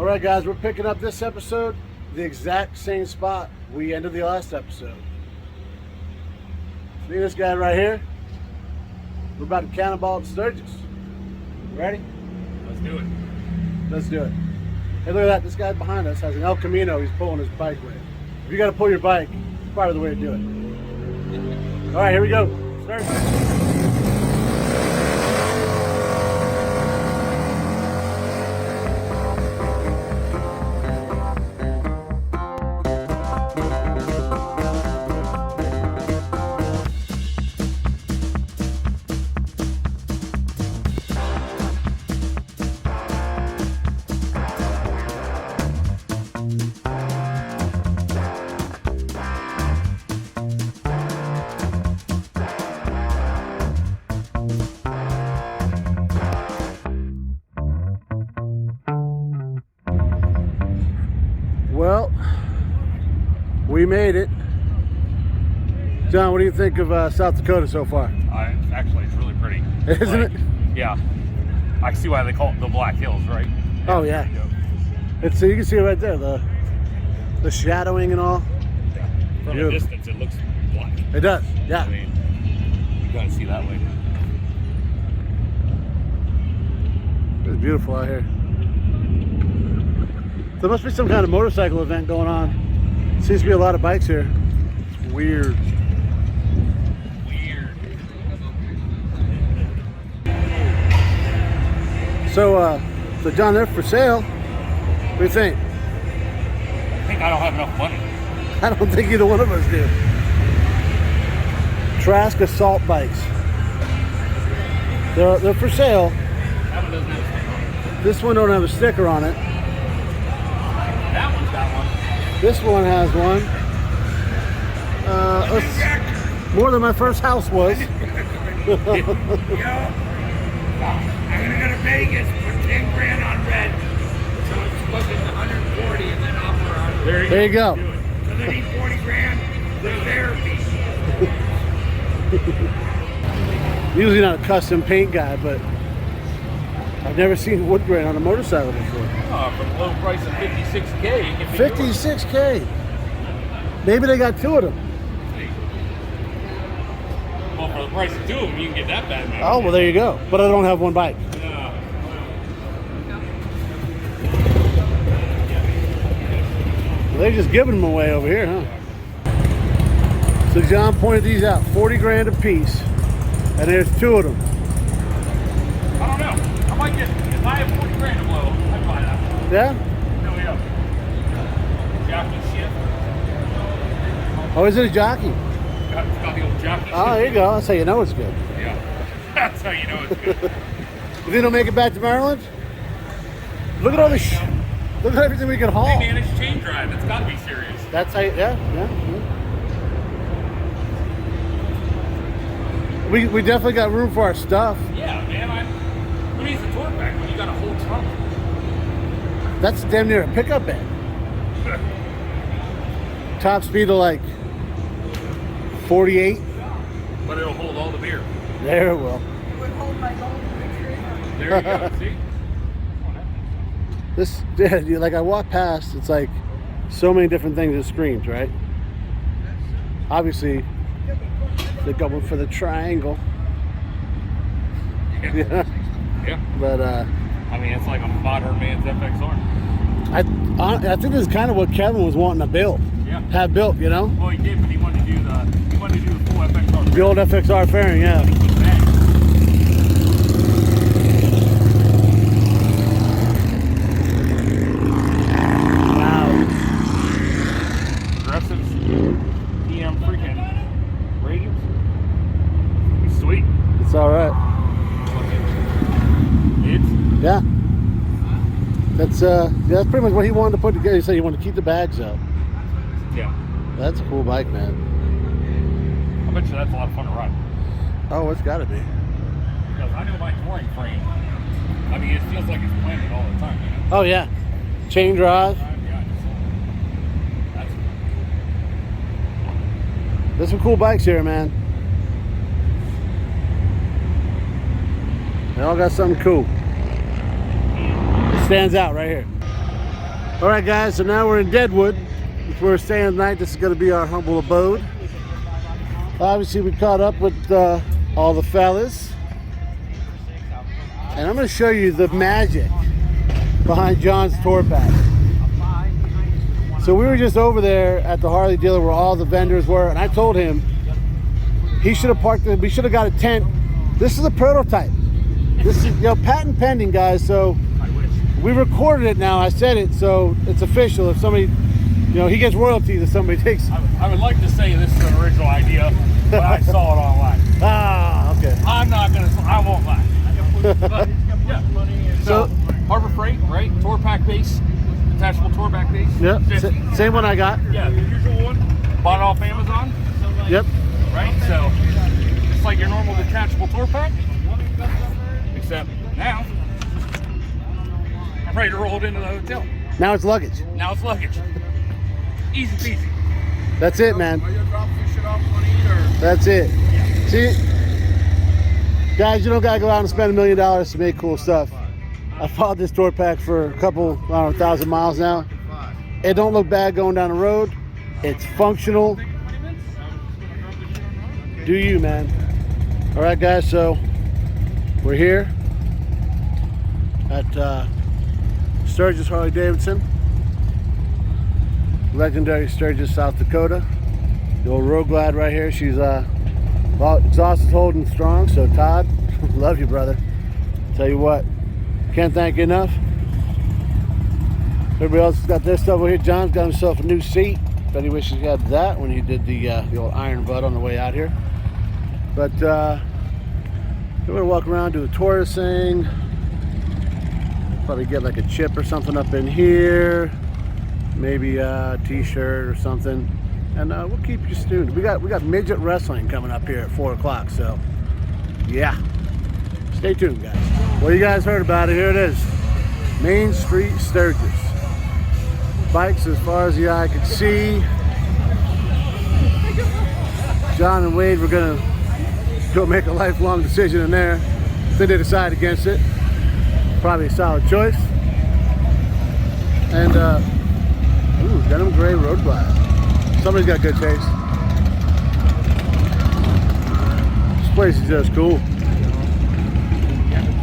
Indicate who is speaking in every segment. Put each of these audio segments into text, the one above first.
Speaker 1: All right, guys, we're picking up this episode the exact same spot we ended the last episode. See this guy right here? We're about to cannonball at Sturgis. Ready?
Speaker 2: Let's do it.
Speaker 1: Let's do it. Hey, look at that. This guy behind us has an El Camino he's pulling his bike with. If you got to pull your bike, it's part of the way to do it. All right, here we go. Sturgis. Well, we made it. John, what do you think of South Dakota so far?
Speaker 2: Actually, it's really pretty.
Speaker 1: Isn't it?
Speaker 2: Yeah. I see why they call it the Black Hills, right?
Speaker 1: Oh, yeah. It's, so you can see it right there, the shadowing and all.
Speaker 2: Yeah. From a distance, it looks black.
Speaker 1: It does, yeah.
Speaker 2: I mean, you gotta see that way.
Speaker 1: It's beautiful out here. There must be some kind of motorcycle event going on. Seems to be a lot of bikes here. It's weird. So John, they're for sale. What do you think?
Speaker 2: I think I don't have enough money.
Speaker 1: I don't think either one of us do. Trask assault bikes. They're for sale.
Speaker 2: That one doesn't have a sticker on it.
Speaker 1: This one don't have a sticker on it.
Speaker 2: That one's got one.
Speaker 1: This one has one. More than my first house was.
Speaker 3: Yo, I'm gonna go to Vegas, put 10 grand on red. So it's looking 140 and then offer on.
Speaker 1: There you go.
Speaker 3: So they need 40 grand for therapy.
Speaker 1: Usually not a custom paint guy, but I've never seen wood grain on a motorcycle before.
Speaker 2: For the low price of $56K, you can
Speaker 1: 56K. Maybe they got two of them.
Speaker 2: Well, for the price of two of them, you can get that bad man.
Speaker 1: Oh, well, there you go. But I don't have one bike.
Speaker 2: Yeah.
Speaker 1: They're just giving them away over here, huh? So John pointed these out, 40 grand a piece, and there's two of them.
Speaker 2: I don't know. I might get, if I have 40 grand to blow, I'd buy that one.
Speaker 1: Yeah?
Speaker 2: No, yeah. Jockey shit.
Speaker 1: Oh, is it a jockey?
Speaker 2: It's got the old jockey
Speaker 1: Oh, there you go. That's how you know it's good.
Speaker 2: Yeah. That's how you know it's good.
Speaker 1: You think they'll make it back to Maryland? Look at all this. Look at everything we can haul.
Speaker 2: Hey man, it's chain drive. It's got to be serious.
Speaker 1: That's how. Yeah. We definitely got room for our stuff.
Speaker 2: Yeah, man. Who needs a tour pack when you got a whole trunk?
Speaker 1: That's damn near a pickup bed. Top speed of like 48.
Speaker 2: But it'll hold all the beer.
Speaker 1: There it will.
Speaker 3: It would hold my golden picture.
Speaker 2: There you go. See?
Speaker 1: This, yeah, like I walk past, it's like so many different things it screams, right? Obviously, they're going for the triangle.
Speaker 2: Yeah. Yeah.
Speaker 1: But
Speaker 2: I mean, it's like a modern man's FXR.
Speaker 1: I think this is kind of what Kevin was wanting to build.
Speaker 2: Yeah.
Speaker 1: Have built, you know?
Speaker 2: Well, he did, but he wanted to do the full FXR.
Speaker 1: The old FXR fairing, yeah. Wow.
Speaker 2: Progressives, PM freaking radius. It's sweet.
Speaker 1: It's all right.
Speaker 2: It's
Speaker 1: Yeah. That's pretty much what he wanted to put together. He said he wanted to keep the bags out.
Speaker 2: yeah.
Speaker 1: That's a cool bike, man.
Speaker 2: I bet you that's a lot of fun to ride.
Speaker 1: Oh, it's got to be.
Speaker 2: Because I know my touring frame. I mean, it feels like it's planted all the time. You know?
Speaker 1: Oh yeah, chain drive.
Speaker 2: Yeah, that's
Speaker 1: There's some cool bikes here, man. They all got something cool. It stands out right here. All right, guys, so now we're in Deadwood. If we're staying tonight, this is going to be our humble abode. Obviously, we caught up with all the fellas. And I'm going to show you the magic behind John's tour pack. So we were just over there at the Harley dealer where all the vendors were, and I told him he should have parked it. We should have got a tent. This is a prototype. This is, you know, patent pending, guys. So we recorded it now. I said it, so it's official. If somebody, you know, he gets royalties if somebody takes.
Speaker 2: I would like to say this is an original idea, but I saw it online.
Speaker 1: Ah, okay.
Speaker 2: I'm not gonna. I won't lie. But, yeah. So Harbor Freight, right? Tour pack base, detachable tour pack base.
Speaker 1: Yep. Same one I got.
Speaker 2: Yeah, the usual one. Bought it off Amazon.
Speaker 1: Yep.
Speaker 2: Right. So it's like your normal detachable tour pack, except now I'm ready to roll it into the hotel.
Speaker 1: Now it's luggage.
Speaker 2: Now it's luggage. Easy peasy.
Speaker 1: That's it, man.
Speaker 3: Are you drop this shit off when you eat, or?
Speaker 1: That's it. See, guys, you don't gotta go out and spend $1 million to make cool stuff. I followed this tour pack for a couple, I don't know, 1,000 miles now. It don't look bad going down the road. It's functional. Do you, man? All right, guys. So we're here at Sturgis Harley Davidson, legendary Sturgis, South Dakota. The old Road Glad right here. She's well, exhaust is holding strong. So Todd, love you, brother. Tell you what, can't thank you enough. Everybody else has got their stuff over here. John's got himself a new seat. Bet he wishes he had that when he did the old iron butt on the way out here. But we're gonna walk around, do the tourist thing. Probably get like a chip or something up in here. Maybe a t-shirt or something. And we'll keep you tuned. We got midget wrestling coming up here at 4 o'clock. So yeah, stay tuned, guys. Well, you guys heard about it. Here it is, Main Street Sturgis. Bikes as far as the eye could see. John and Wade were gonna go make a lifelong decision in there. Then they decide against it. Probably a solid choice. And ooh, denim gray road glide. Somebody's got good taste. This place is just cool.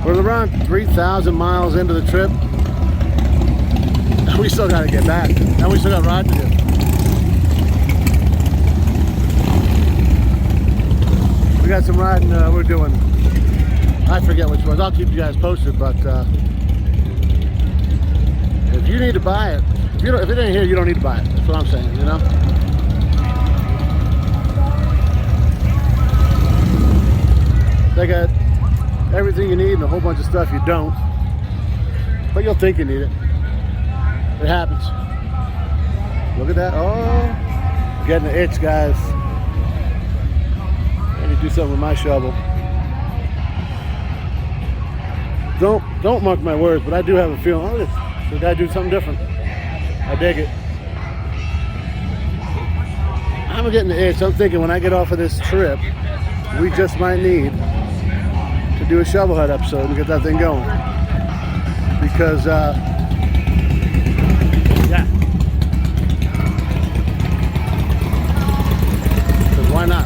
Speaker 1: We're around 3,000 miles into the trip. We still got to get back. And we still got a ride to do. We got some riding we're doing. I forget which ones. I'll keep you guys posted, but if you need to buy it, if it ain't here, you don't need to buy it. That's what I'm saying, you know? They got everything you need and a whole bunch of stuff you don't. But you'll think you need it. It happens. Look at that. Oh, getting the itch, guys. I need to do something with my shovel. Don't mark my words, but I do have a feeling. Oh, we gotta do something different. I dig it. I'm getting the itch. I'm thinking when I get off of this trip, we just might need to do a shovelhead episode and get that thing going. Because yeah. Because why not?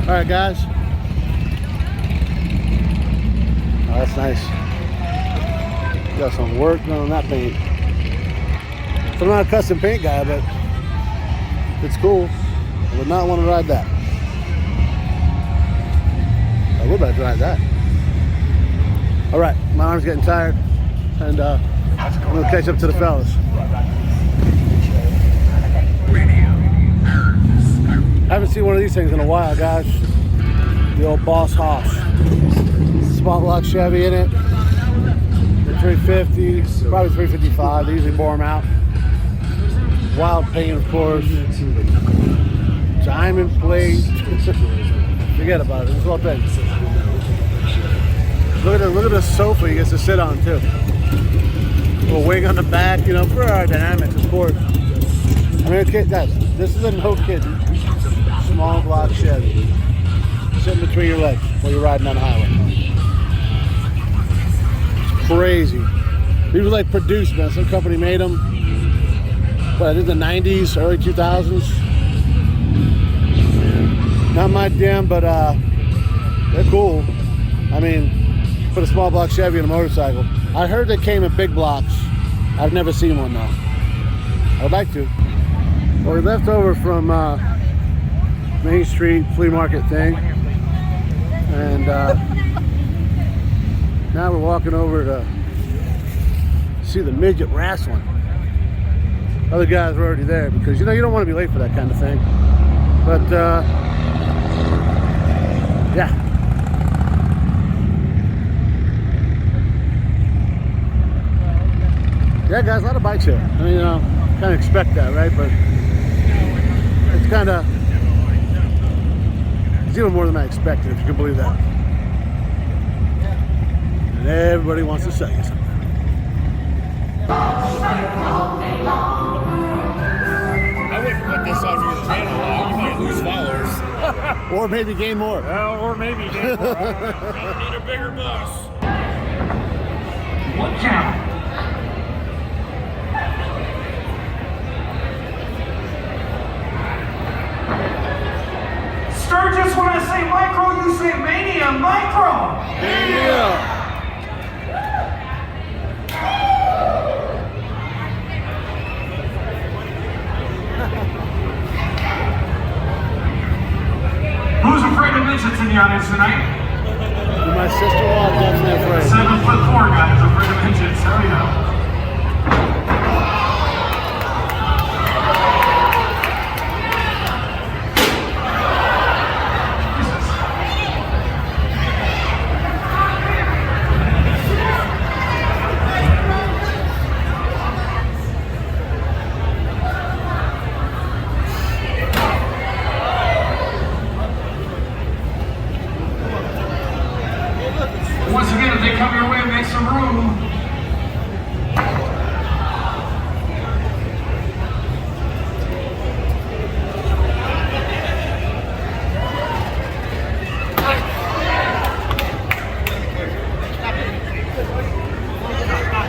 Speaker 1: All right, guys. Oh, that's nice. Got some work done on that paint. So I'm not a custom paint guy, but it's cool. I would not want to ride that. I would like to ride that. All right, my arm's getting tired, and I'm gonna catch up to the fellas. I haven't seen one of these things in a while, guys. The old Boss Hoss. Spot lock Chevy in it. The 350, probably 355. They usually bore them out. Wild paint, of course. Diamond plate. Forget about it. This whole thing. Look at the sofa he gets to sit on too. A little wing on the back, you know, for aerodynamics, of course. I mean, guys, this is a no kidding small block Chevy sitting between your legs while you're riding on the highway. crazy. He was like produced, man. Some company made them. But in the 90s, early 2000s. Not my jam, but they're cool. I mean, put a small block Chevy in a motorcycle. I heard they came in big blocks. I've never seen one though. I'd like to. Well, we left over from Main Street flea market thing, and now we're walking over to see the midget wrestling. Other guys were already there because you know you don't want to be late for that kind of thing. But yeah. Yeah, guys, a lot of bikes here. I mean, you know, kind of expect that, right? But it's kind of, it's even more than I expected, if you can believe that. And everybody wants to sell you something.
Speaker 2: I wouldn't put this on your channel. You might lose followers.
Speaker 1: Or maybe gain more.
Speaker 2: Well, or maybe gain more. I need a bigger bus.
Speaker 3: Watch out. Sturgis, when I say micro, you say mania micro.
Speaker 1: Yeah.
Speaker 3: Who's afraid of midgets in the audience tonight?
Speaker 1: My sister-in-law is definitely afraid.
Speaker 3: 7'4" guys afraid of midgets. There we go. Once again, if they come your way, make some room.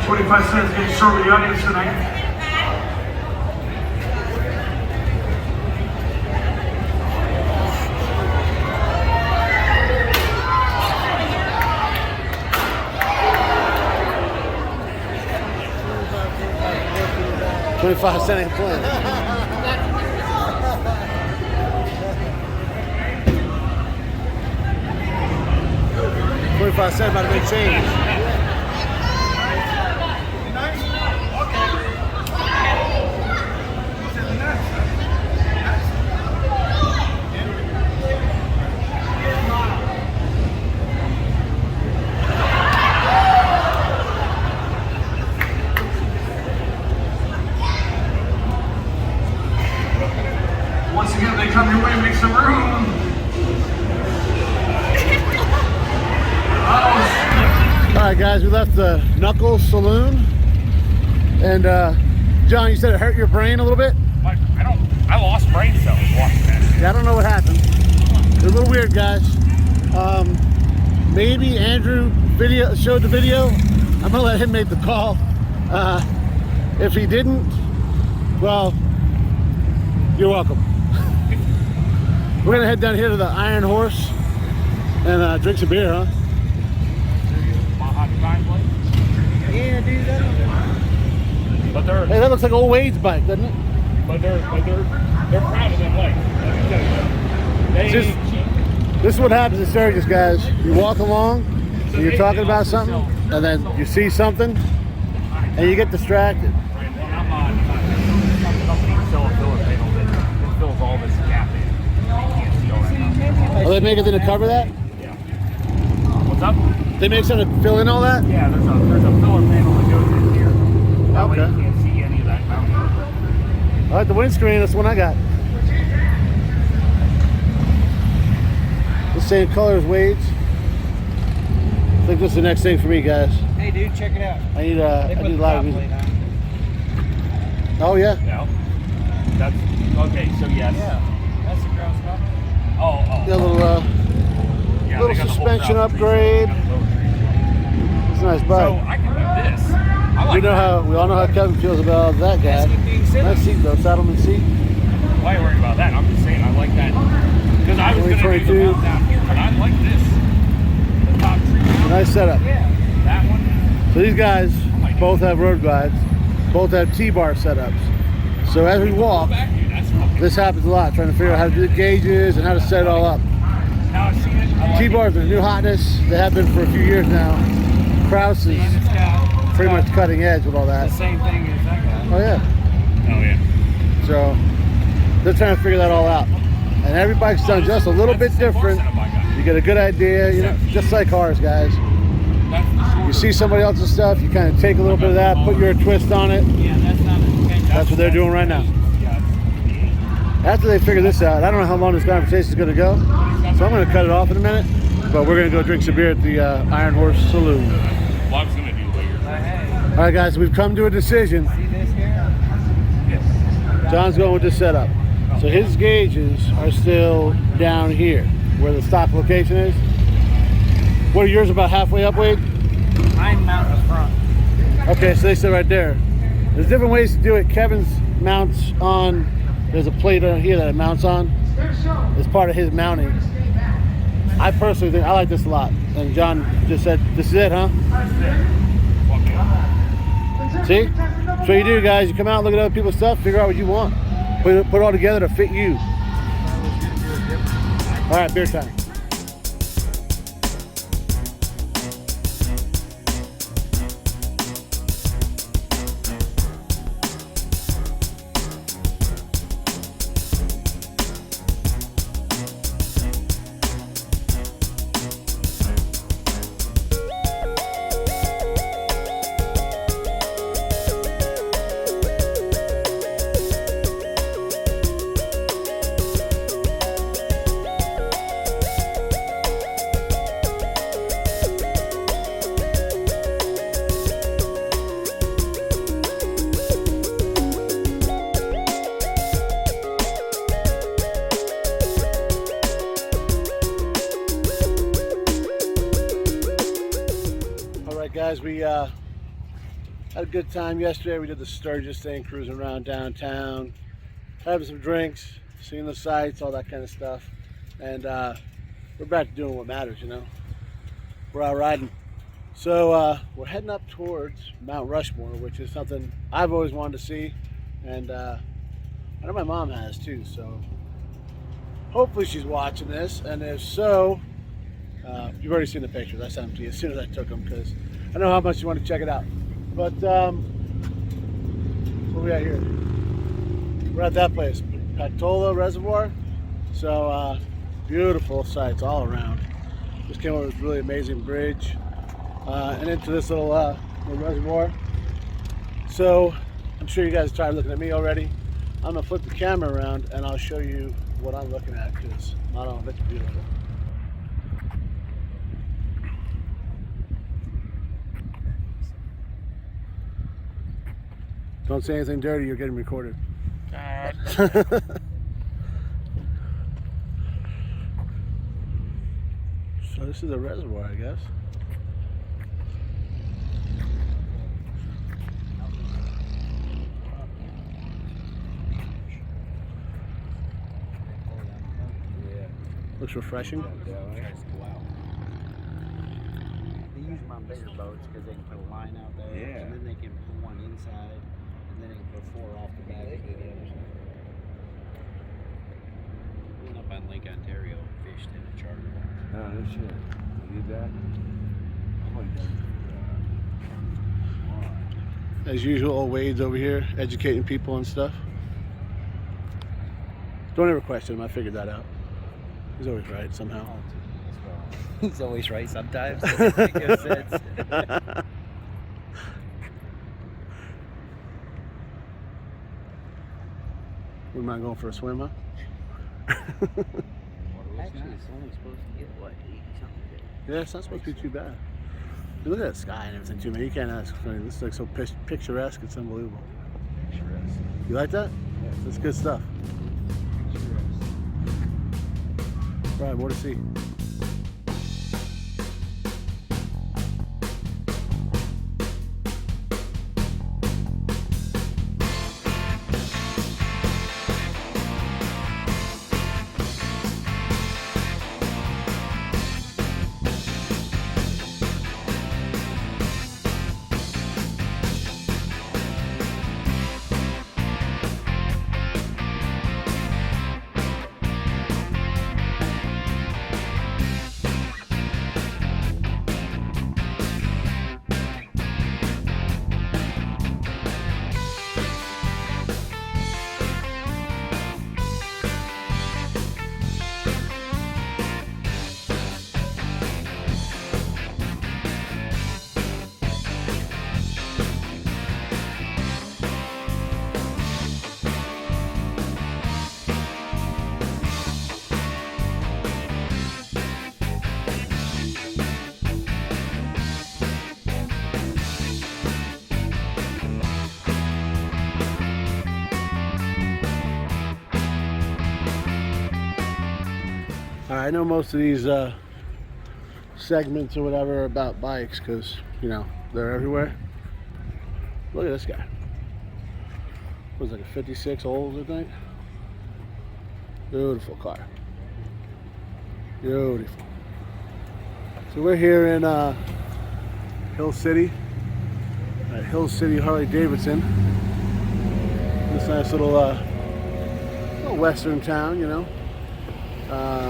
Speaker 3: $25 getting short with the audience tonight.
Speaker 1: $25 ain't playing. $25 might have been change.
Speaker 3: Once again, they come your way, make some room.
Speaker 1: Alright guys, we left the Knuckles Saloon. And John, you said it hurt your brain a little bit?
Speaker 2: I lost brain cells watching that.
Speaker 1: Yeah, I don't know what happened. It was a little weird, guys. Maybe Andrew showed the video. I'm gonna let him make the call. If he didn't, well, you're welcome. We're gonna head down here to the Iron Horse and drink some beer, huh? Yeah, dude.
Speaker 2: But they're
Speaker 1: Hey, that looks like old Wade's bike, doesn't it?
Speaker 2: proud of them legs.
Speaker 1: This is what happens in Sturgis, guys. You walk along, and you're talking about something, and then you see something, and you get distracted. Oh, they make it to cover that?
Speaker 2: Yeah. What's up?
Speaker 1: They make something to fill in all that?
Speaker 2: Yeah, there's a filler panel that goes in here. That way
Speaker 1: Okay.
Speaker 2: you can't see any of that mountain.
Speaker 1: All right, the windscreen, that's the one I got. The same color as Wade's. I think this is the next thing for me, guys.
Speaker 4: Hey dude, check it out.
Speaker 1: I need
Speaker 4: They put
Speaker 1: a
Speaker 4: the
Speaker 1: lot of
Speaker 4: top
Speaker 1: music.
Speaker 4: plate on.
Speaker 1: Oh yeah?
Speaker 2: Yeah. That's okay, so yes.
Speaker 4: Yeah, that's the ground stop.
Speaker 2: Oh.
Speaker 1: Got a little
Speaker 2: Yeah,
Speaker 1: little
Speaker 2: they got the whole
Speaker 1: suspension
Speaker 2: South
Speaker 1: upgrade.
Speaker 2: Trees.
Speaker 1: There's nice
Speaker 2: So
Speaker 1: bike.
Speaker 2: I can do this. I like
Speaker 1: We all know how Kevin feels about that guy. Nice seat though, Saddleman seat.
Speaker 2: Why are you worried about that? I'm just saying I like that. Because I was going to do the
Speaker 1: 2022.
Speaker 2: mount down here, but I like this. The top tree mount.
Speaker 1: Nice setup.
Speaker 2: That one.
Speaker 1: So these guys both have road glides, both have T-bar setups. So as we walk,
Speaker 2: Back here, that's fucking
Speaker 1: this happens a lot, trying to figure out how to do the gauges and how to set it all up.
Speaker 2: how I see it. I like
Speaker 1: T-bars are the new hotness. They have been for a few years now. Kraus is
Speaker 4: It's got
Speaker 1: pretty much cutting edge with all
Speaker 4: the
Speaker 1: that.
Speaker 4: same thing as that guy.
Speaker 1: Oh yeah.
Speaker 2: it. Oh, yeah.
Speaker 1: So they're trying to figure that all out. And every bike's done just a little bit different. You get a good idea, you know, just like cars, guys. You see somebody else's stuff, you kind of take a little bit of that, put your twist on it.
Speaker 4: Yeah, that's not a
Speaker 1: That's what they're doing right now. After they figure this out, I don't know how long this conversation is going to go, so I'm going to cut it off in a minute. But we're going to go drink some beer at the Iron Horse Saloon.
Speaker 2: Well, I was going to do later.
Speaker 4: Hey,
Speaker 1: All right, guys, we've come to a decision.
Speaker 4: see this here?
Speaker 2: Yes.
Speaker 1: John's going with this setup. So his gauges are still down here, where the stock location is. What are yours, about halfway up, Wade?
Speaker 4: I'm mounting up front.
Speaker 1: Okay, so they sit right there. There's different ways to do it. Kevin's mounts on, there's a plate on here that it mounts on. It's part of his mounting. I personally think, I like this a lot. And John just said, this is it, huh? See? That's what you do, guys. You come out, look at other people's stuff, figure out what you want. Put it all together to fit you. All right, beer time. Guys, we had a good time yesterday. We did the Sturgis thing, cruising around downtown, having some drinks, seeing the sights, all that kind of stuff. And we're back to doing what matters, you know. We're out riding. So we're heading up towards Mount Rushmore, which is something I've always wanted to see. And I know my mom has too, so hopefully she's watching this. And if so, you've already seen the pictures. I sent them to you as soon as I took them because I know how much you want to check it out. But what we got here? We're at that place, Patola Reservoir. So beautiful sights all around. Just came over this really amazing bridge and into this little reservoir. So I'm sure you guys tried looking at me already. I'm gonna flip the camera around and I'll show you what I'm looking at because not all of it's beautiful. Don't say anything dirty, you're getting recorded. So this is a reservoir, I guess. Looks refreshing.
Speaker 5: They use my bigger boats because they can put a line out there, and then they can put one inside, and then they can put 4 off the back to the other side. Went up on Lake Ontario, fished in a charter.
Speaker 6: No, no shit. You need that?
Speaker 1: As usual, old Wade's over here educating people and stuff. Don't ever question him, I figured that out. He's always right somehow.
Speaker 5: He's always right sometimes. Doesn't make no sense.
Speaker 1: Wouldn't mind going for a swim, huh?
Speaker 5: Actually, it's only supposed to get, what, 80 something today?
Speaker 1: Yeah, it's not supposed to be too bad. You look at the sky and everything too, man. You can't ask. I mean, this is like so picturesque, it's unbelievable.
Speaker 6: Picturesque.
Speaker 1: You like that?
Speaker 6: Yes.
Speaker 1: That's good stuff.
Speaker 6: Picturesque.
Speaker 1: All right, more to see. I know most of these segments or whatever are about bikes because, you know, they're everywhere. Look at this guy. What was it, like a 56 Olds, I think? Beautiful car. Beautiful. So we're here in Hill City, at Hill City Harley Davidson. This nice little western town, you know.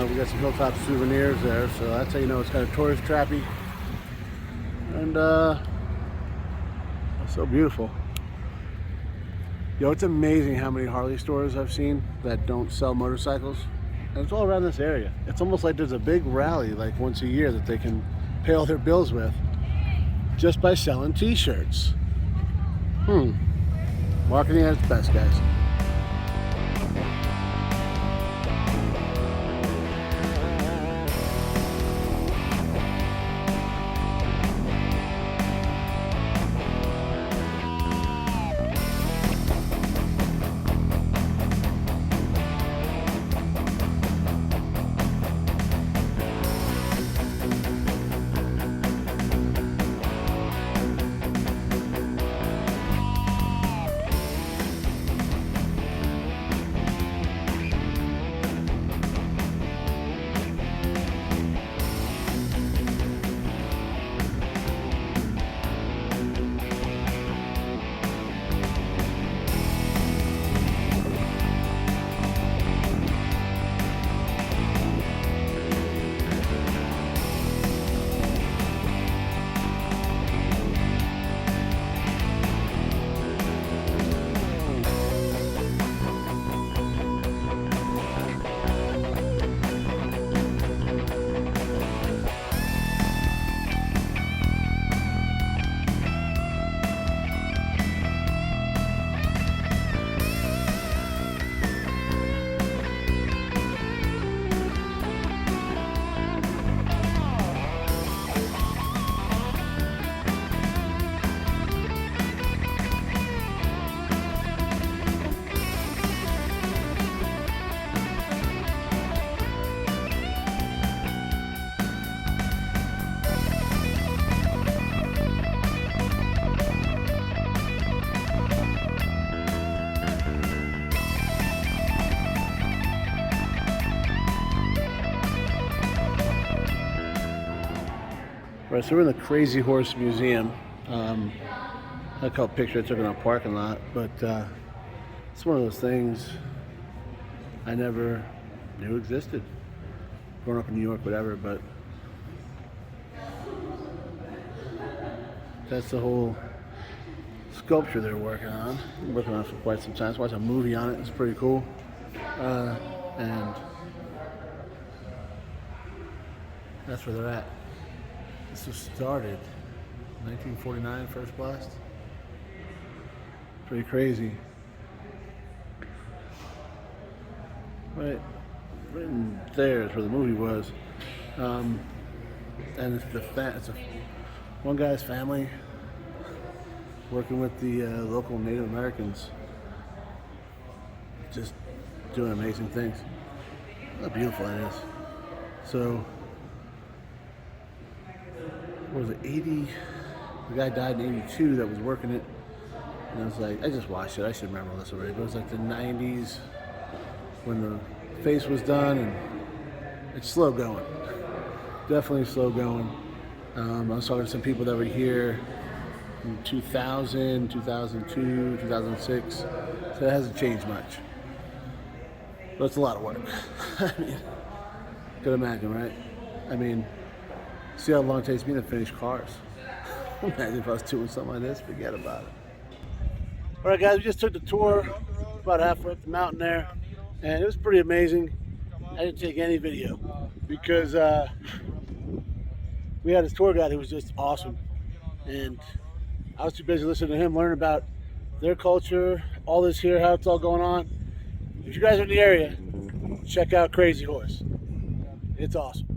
Speaker 1: We got some hilltop souvenirs there, so that's how you know it's kind of tourist trappy. And it's so beautiful. Yo, it's amazing how many Harley stores I've seen that don't sell motorcycles. And it's all around this area. It's almost like there's a big rally like once a year that they can pay all their bills with just by selling t-shirts. Marketing at its best, guys. Right, so we're in the Crazy Horse Museum. I caught a picture I took in our parking lot, but it's one of those things I never knew existed. Growing up in New York, whatever, but that's the whole sculpture they're working on. Been working on it for quite some time. I watched a movie on it. It's pretty cool. And that's where they're at. This was started 1949, first blast. Pretty crazy. Right in there is where the movie was. And it's one guy's family working with the local Native Americans, just doing amazing things. Look how beautiful that is. So, what was it, 80? The guy died in 82 that was working it. And I was like, I just watched it. I should remember this already. But it was like the 90s when the face was done, and it's slow going. Definitely slow going. I was talking to some people that were here in 2000, 2002, 2006. So it hasn't changed much. But it's a lot of work. I mean, could imagine, right? I mean, see how long it takes me to finish cars. Imagine if I was doing something like this, forget about it. All right, guys, we just took the tour about halfway up the mountain there, and it was pretty amazing. I didn't take any video because we had this tour guide who was just awesome, and I was too busy listening to him learn about their culture, all this here, how it's all going on. If you guys are in the area, check out Crazy Horse. It's awesome.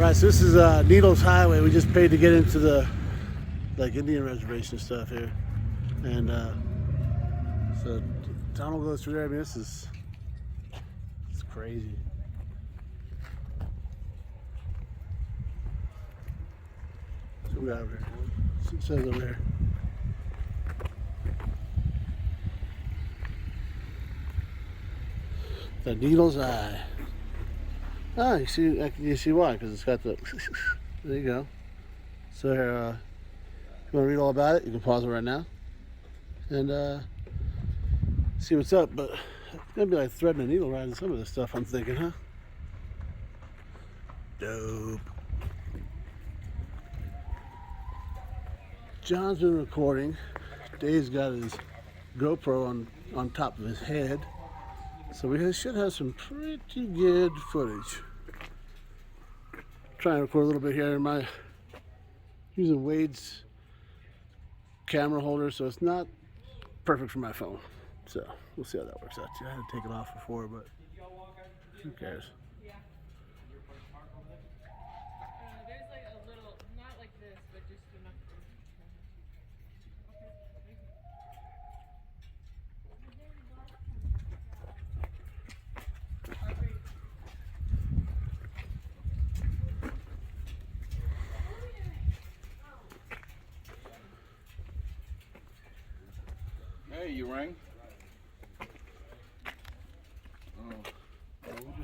Speaker 1: Alright, so this is Needles Highway. We just paid to get into the like Indian reservation stuff here. And so tunnel goes through there. I mean, it's crazy. So we got over here. It says over here. The Needle's Eye. Ah, you see why? Because it's got the. There you go. So here, if you want to read all about it, you can pause it right now and see what's up. But it's gonna be like threading a needle right in some of this stuff. I'm thinking, huh? Dope. John's been recording. Dave's got his GoPro on top of his head. So we should have some pretty good footage. Trying to record a little bit here. Using Wade's camera holder, so it's not perfect for my phone. So we'll see how that works out. I had to take it off before, but who cares?
Speaker 7: There's like a little, not like this, but just enough.
Speaker 6: Hey, you rang?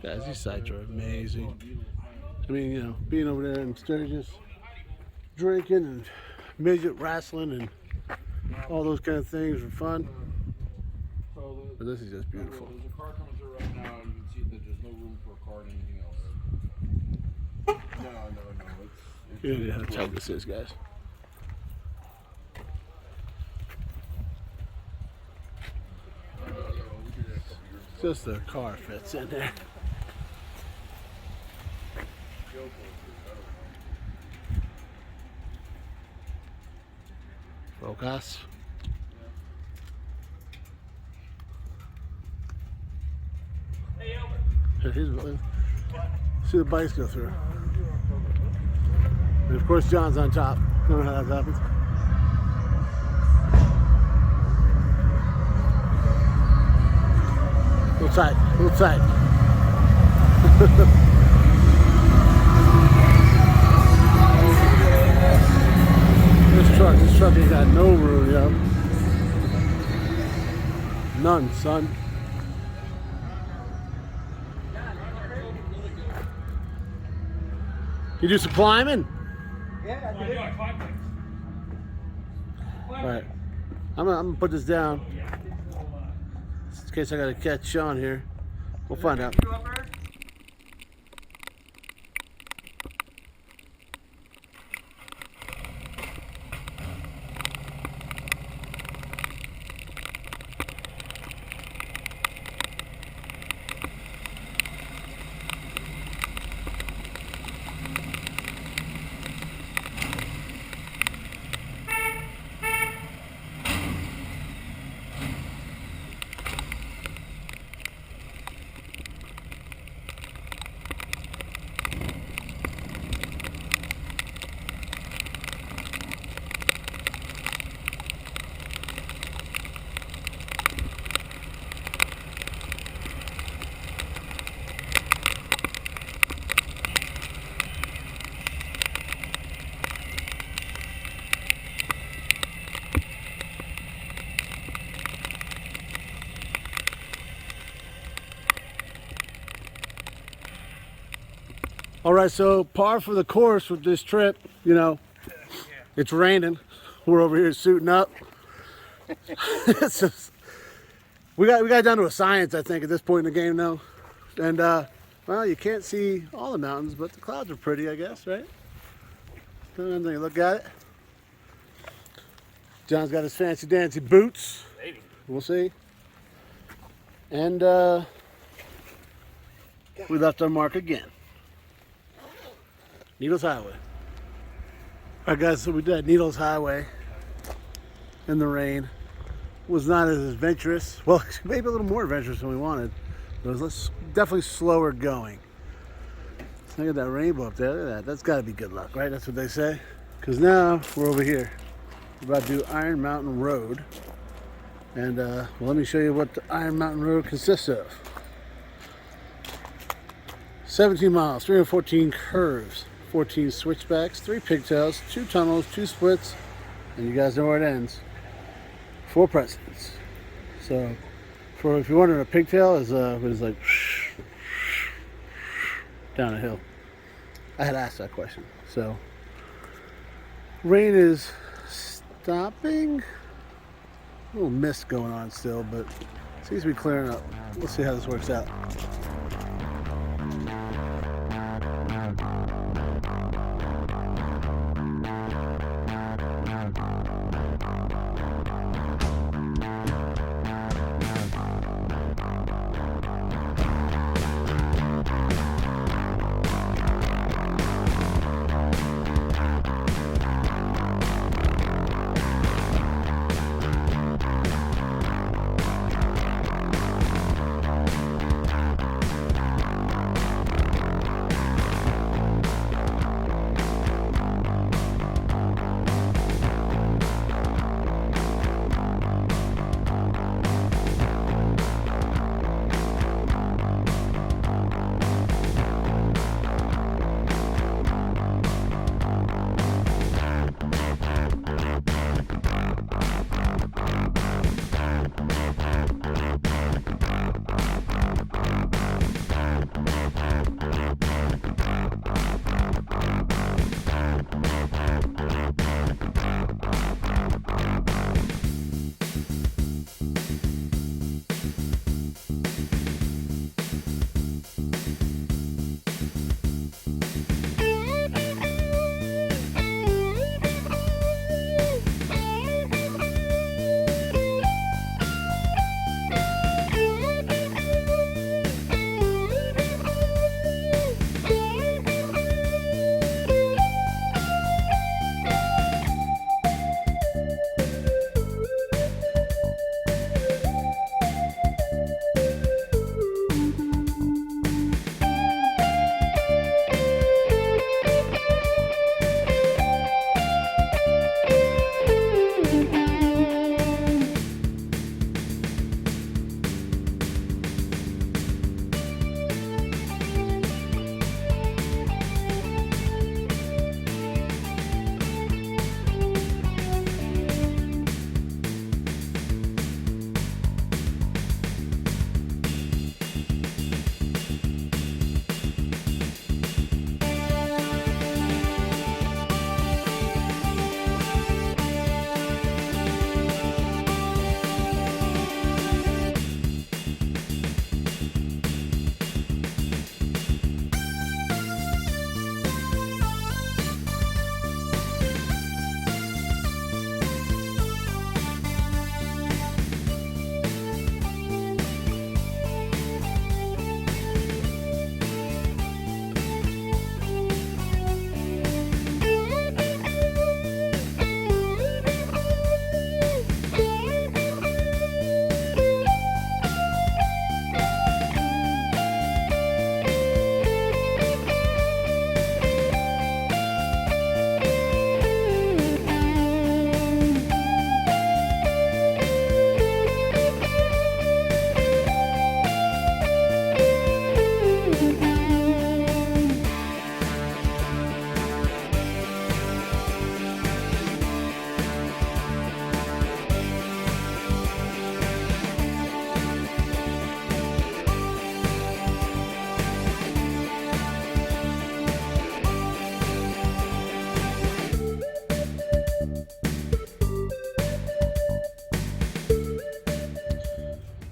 Speaker 1: Guys, these sites are amazing. I mean, you know, being over there in Sturgis, drinking and midget wrestling and all those kind of things are fun. But this is just beautiful.
Speaker 6: There's a car coming through right now. You can see that there's no room for a car and anything else. No.
Speaker 1: You know how tight this is, guys. Just the car fits in there. Focus. See the bikes go through. And of course John's on top. I don't know how that happens. A little tight. This truck ain't got no room, yo. None, son. You do some climbing?
Speaker 5: Yeah, I did.
Speaker 1: Alright. I'm gonna put this down. In case I gotta catch Shawn here. We'll find out. All right, so par for the course with this trip, you know, it's raining. We're over here suiting up. It's just, we got down to a science, I think, at this point in the game now. And, well, you can't see all the mountains, but the clouds are pretty, I guess, right? Depending on you look at it. John's got his fancy dancy boots.
Speaker 2: Maybe.
Speaker 1: We'll see. And we left our mark again. Needles Highway. Alright guys, so we did Needles Highway in the rain. Was not as adventurous. Well, maybe a little more adventurous than we wanted. But it was definitely slower going. Look at that rainbow up there. Look at that. That's got to be good luck, right? That's what they say. Because now we're over here. We're about to do Iron Mountain Road. And well, let me show you what the Iron Mountain Road consists of. 17 miles, 314 curves, 14 switchbacks, 3 pigtails, 2 tunnels, 2 splits, and you guys know where it ends. 4 presidents. So, for if you're wondering, a pigtail is like down a hill. I had asked that question. So, rain is stopping. A little mist going on still, but it seems to be clearing up. We'll see how this works out.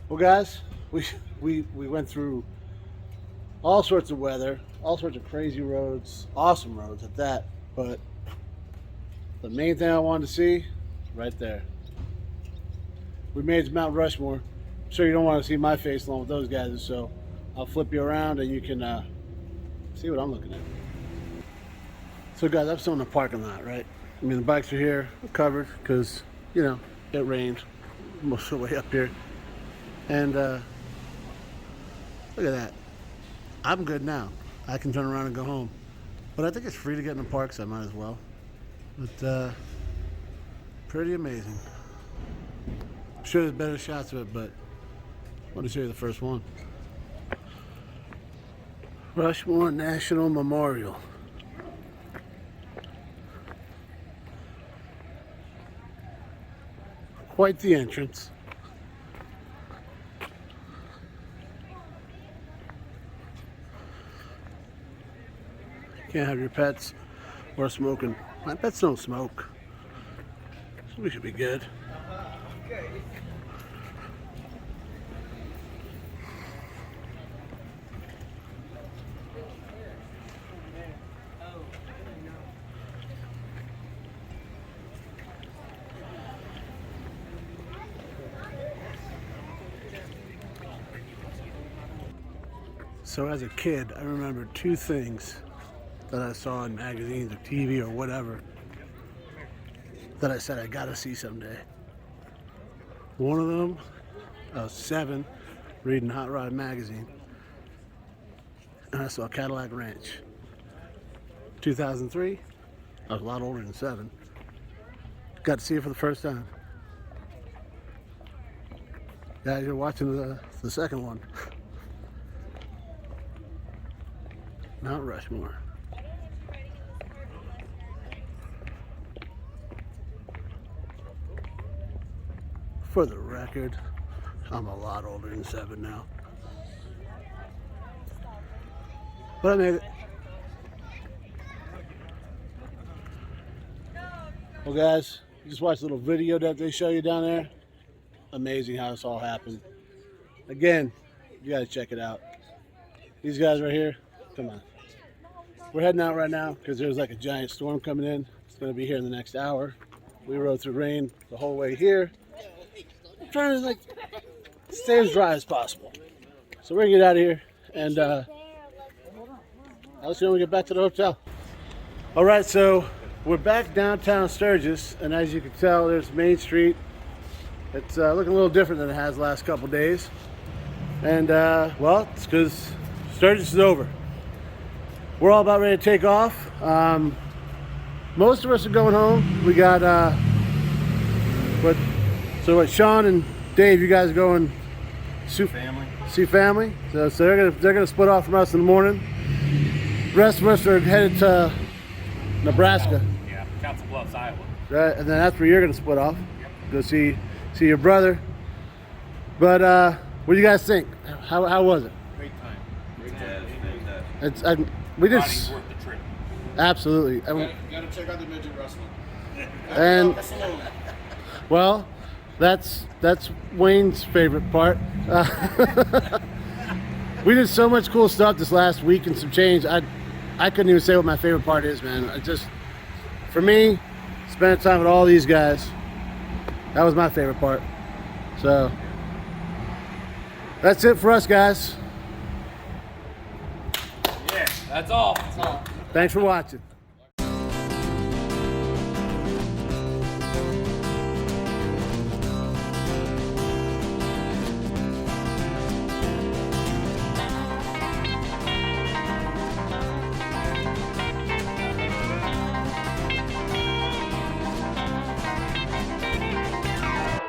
Speaker 1: Well, guys, we went through all sorts of weather, all sorts of crazy roads, awesome roads at that, but the main thing I wanted to see, right there. We made it to Mount Rushmore. I'm sure you don't want to see my face along with those guys, so I'll flip you around and you can see what I'm looking at. So guys, I'm still in the parking lot, right? I mean, the bikes are here, covered, because, you know, it rained most of the way up here. And look at that. I'm good now. I can turn around and go home. But I think it's free to get in the park, so I might as well. But pretty amazing. I'm sure there's better shots of it, but I want to show you the first one. Rushmore National Memorial. Quite the entrance. Can't have your pets or smoking. My pets don't smoke, so we should be good. So as a kid, I remember two things that I saw in magazines or TV or whatever that I said I gotta see someday. One of them, I was 7, reading Hot Rod magazine, and I saw Cadillac Ranch. 2003, I was a lot older than 7. Got to see it for the first time. Guys, you're watching the second one. Mount Rushmore. For the record, I'm a lot older than 7 now. But I made it. Well guys, you just watched a little video that they show you down there. Amazing how this all happened. Again, you gotta check it out. These guys right here, come on. We're heading out right now because there's like a giant storm coming in. It's gonna be here in the next hour. We rode through rain the whole way here. I'm trying to like stay as dry as possible. So we're gonna get out of here and I'll see you when we get back to the hotel. All right, so we're back downtown Sturgis, and as you can tell, there's Main Street. It's looking a little different than it has the last couple days. And well, it's because Sturgis is over. We're all about ready to take off. Most of us are going home. We got what Shawn and Dave, you guys are going see family. So they're gonna split off from us in the morning. The rest of us are headed to Nebraska.
Speaker 2: Yeah, Council Bluffs, Iowa.
Speaker 1: Right, and then that's where you're gonna split off. Go see your brother. But what do you guys think? How was it?
Speaker 2: Great time.
Speaker 1: We did.
Speaker 2: Body's worth the trip.
Speaker 1: Absolutely.
Speaker 6: Gotta check out the midget wrestling.
Speaker 1: And well, that's Wayne's favorite part. We did so much cool stuff this last week and some change. I couldn't even say what my favorite part is, man. For me, spending time with all these guys, that was my favorite part. So that's it for us, guys.
Speaker 2: Yeah, that's all.
Speaker 1: Thanks for watching.